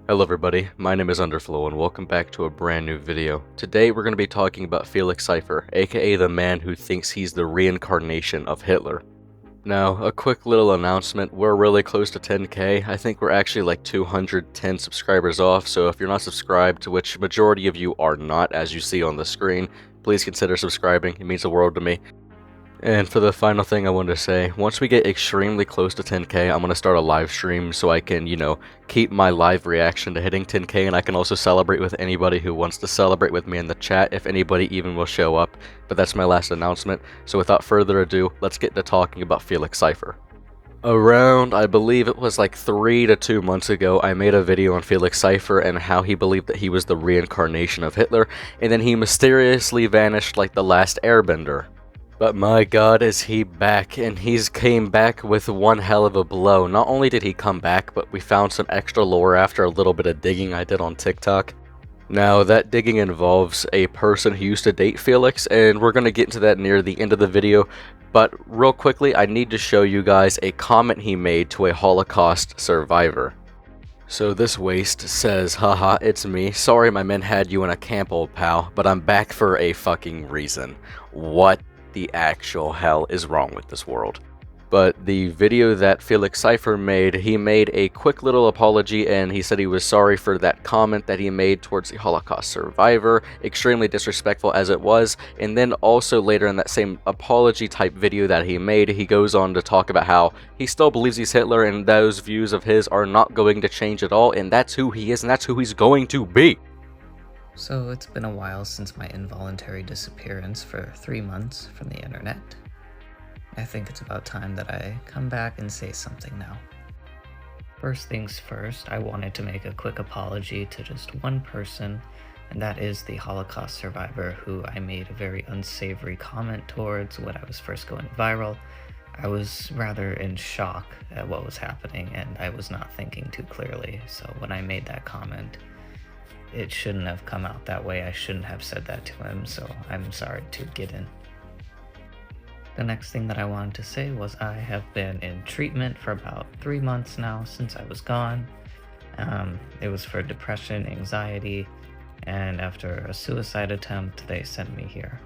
Hello everybody, my name is Underflow and welcome back to a brand new video. Today we're going to be talking about Felix Cipher, aka the man who thinks he's the reincarnation of Hitler. Now, a quick little announcement, we're really close to 10k, I think we're actually like 210 subscribers off, so if you're not subscribed, which majority of you are not as you see on the screen, please consider subscribing, it means the world to me. And for the final thing I wanted to say, once we get extremely close to 10k, I'm going to start a live stream so I can, keep my live reaction to hitting 10k, and I can also celebrate with anybody who wants to celebrate with me in the chat, if anybody even will show up. But that's my last announcement, so without further ado, let's get into talking about Felix Cipher. Around, I believe it was like 3 to 2 months ago, I made a video on Felix Cipher and how he believed that he was the reincarnation of Hitler, and then he mysteriously vanished like the last airbender. But my god, is he back, and he's came back with one hell of a blow. Not only did he come back, but we found some extra lore after a little bit of digging I did on TikTok. Now, that digging involves a person who used to date Felix, and we're going to get into that near the end of the video. But real quickly, I need to show you guys a comment he made to a Holocaust survivor. So this waste says, haha, it's me. Sorry my men had you in a camp, old pal, but I'm back for a fucking reason. What the actual hell is wrong with this world? But the video that Felix Cipher made, he made a quick little apology and he said he was sorry for that comment that he made towards the Holocaust survivor, extremely disrespectful as it was. And then also later in that same apology type video that he made, he goes on to talk about how he still believes he's Hitler and those views of his are not going to change at all, and that's who he is and that's who he's going to be. So it's been a while since my involuntary disappearance for 3 months from the internet. I think it's about time that I come back and say something now. First things first, I wanted to make a quick apology to just one person, and that is the Holocaust survivor who I made a very unsavory comment towards when I was first going viral. I was rather in shock at what was happening and I was not thinking too clearly, so when I made that comment, it shouldn't have come out that way. I shouldn't have said that to him, so I'm sorry to get in. The next thing that I wanted to say was I have been in treatment for about 3 months now since I was gone. It was for depression, anxiety, and after a suicide attempt, they sent me here.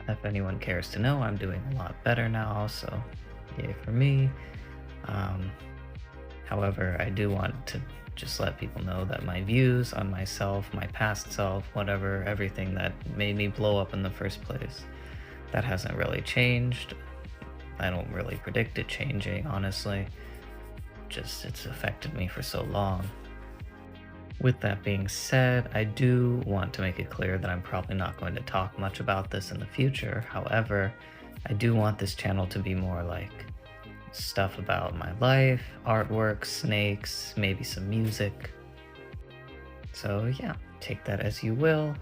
If anyone cares to know, I'm doing a lot better now, so yay for me. However, I do want to just let people know that my views on myself, my past self, whatever, everything that made me blow up in the first place, that hasn't really changed. I don't really predict it changing, honestly. Just, it's affected me for so long. With that being said, I do want to make it clear that I'm probably not going to talk much about this in the future. However, I do want this channel to be more like stuff about my life, artwork, snakes, maybe some music. So yeah, take that as you will.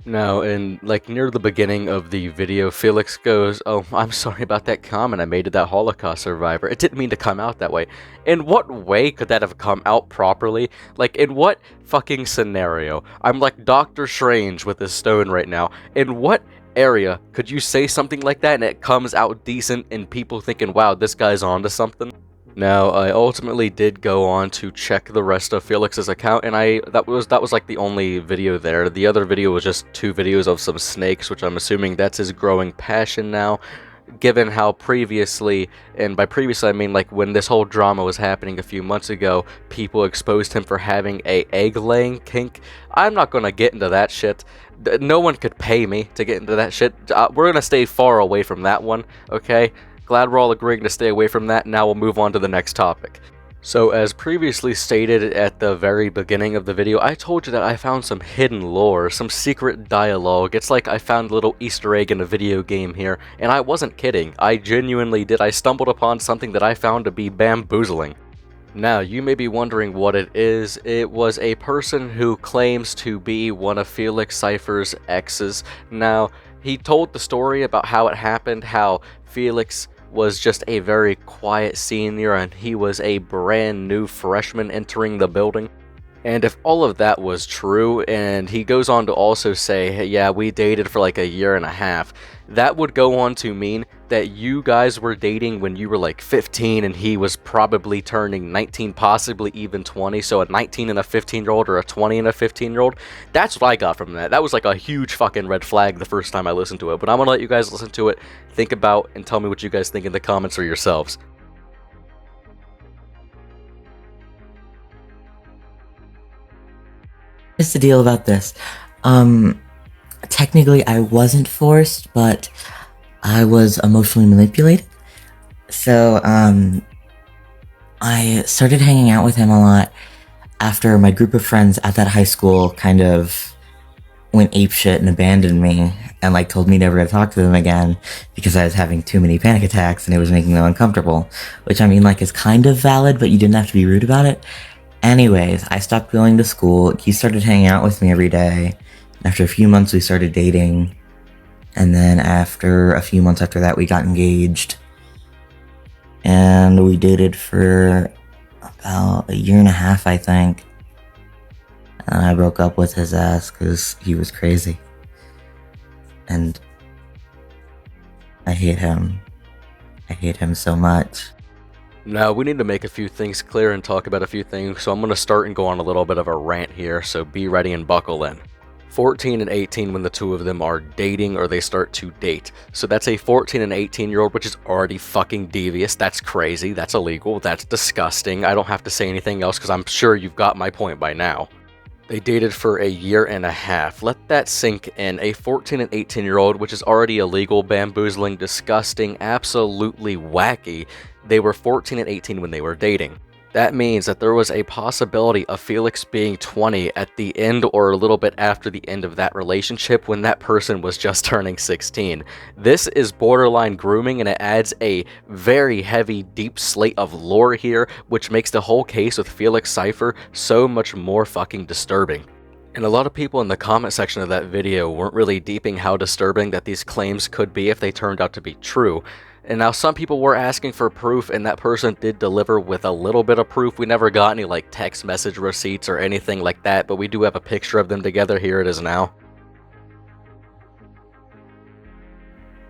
Now, near the beginning of the video, Felix goes, "Oh, I'm sorry about that comment I made to that Holocaust survivor. It didn't mean to come out that way." In what way could that have come out properly? Like, in what fucking scenario? I'm like Doctor Strange with his stone right now. In what area could you say something like that and it comes out decent and people thinking, wow, this guy's onto something? Now, I ultimately did go on to check the rest of Felix's account, and that was like the only video there. The other video was just 2 videos of some snakes, which I'm assuming that's his growing passion now, given how previously, and by previously I mean like when this whole drama was happening a few months ago, people exposed him for having a egg-laying kink. I'm not gonna get into that shit. No one could pay me to get into that shit. We're gonna stay far away from that one, okay? Glad we're all agreeing to stay away from that. Now we'll move on to the next topic. So as previously stated at the very beginning of the video, I told you that I found some hidden lore, some secret dialogue. It's like I found a little Easter egg in a video game here, and I wasn't kidding. I genuinely did. I stumbled upon something that I found to be bamboozling. Now, you may be wondering what it is. It was a person who claims to be one of Felix Cipher's exes. Now, he told the story about how it happened, how Felix was just a very quiet senior and he was a brand new freshman entering the building. And if all of that was true, and he goes on to also say, hey, yeah, we dated for like a year and a half, that would go on to mean that you guys were dating when you were like 15 and he was probably turning 19, possibly even 20. So a 19 and a 15-year-old or a 20 and a 15-year-old. That's what I got from that. That was like a huge fucking red flag the first time I listened to it. But I'm gonna let you guys listen to it, think about, and tell me what you guys think in the comments for yourselves. Here's the deal about this. Technically I wasn't forced, but I was emotionally manipulated. So, I started hanging out with him a lot after my group of friends at that high school kind of went apeshit and abandoned me and like told me never to talk to them again because I was having too many panic attacks and it was making them uncomfortable. Which I mean like is kind of valid, but you didn't have to be rude about it. Anyways, I stopped going to school. He started hanging out with me every day. After a few months, we started dating. And then after a few months after that, we got engaged. And we dated for about a year and a half, I think. And I broke up with his ass because he was crazy. And I hate him. I hate him so much. Now, we need to make a few things clear and talk about a few things, so I'm going to start and go on a little bit of a rant here, so be ready and buckle in. 14 and 18 when the two of them are dating or they start to date. So that's a 14 and 18-year-old, which is already fucking devious. That's crazy. That's illegal. That's disgusting. I don't have to say anything else because I'm sure you've got my point by now. They dated for a year and a half. Let that sink in. A 14 and 18-year-old, which is already illegal, bamboozling, disgusting, absolutely wacky. They were 14 and 18 when they were dating. That means that there was a possibility of Felix being 20 at the end or a little bit after the end of that relationship when that person was just turning 16. This is borderline grooming and it adds a very heavy, deep slate of lore here, which makes the whole case with Felix Cipher so much more fucking disturbing. And a lot of people in the comment section of that video weren't really deeping how disturbing that these claims could be if they turned out to be true. And now some people were asking for proof and that person did deliver with a little bit of proof. We never got any like text message receipts or anything like that, but we do have a picture of them together. Here it is now.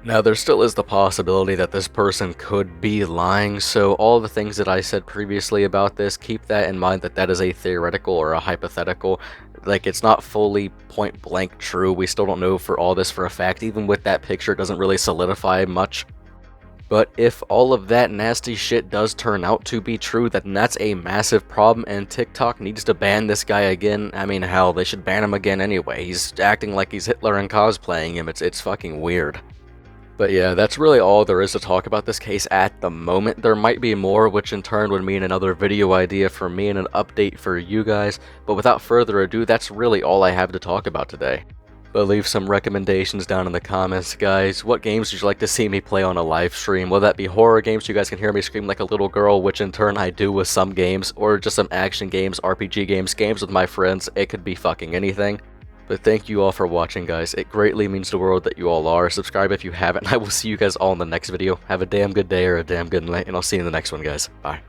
Now there still is the possibility that this person could be lying, so all the things that I said previously about this, keep that in mind that that is a theoretical or a hypothetical. Like, it's not fully point blank true. We still don't know for all this for a fact. Even with that picture, it doesn't really solidify much. But if all of that nasty shit does turn out to be true, then that's a massive problem and TikTok needs to ban this guy again. I mean, hell, they should ban him again anyway. He's acting like he's Hitler and cosplaying him. It's fucking weird. But yeah, that's really all there is to talk about this case at the moment. There might be more, which in turn would mean another video idea for me and an update for you guys. But without further ado, that's really all I have to talk about today. But leave some recommendations down in the comments, guys. What games would you like to see me play on a live stream? Will that be horror games so you guys can hear me scream like a little girl, which in turn I do with some games, or just some action games, RPG games, games with my friends? It could be fucking anything. But thank you all for watching, guys. It greatly means the world that you all are. Subscribe if you haven't, and I will see you guys all in the next video. Have a damn good day or a damn good night, and I'll see you in the next one, guys. Bye.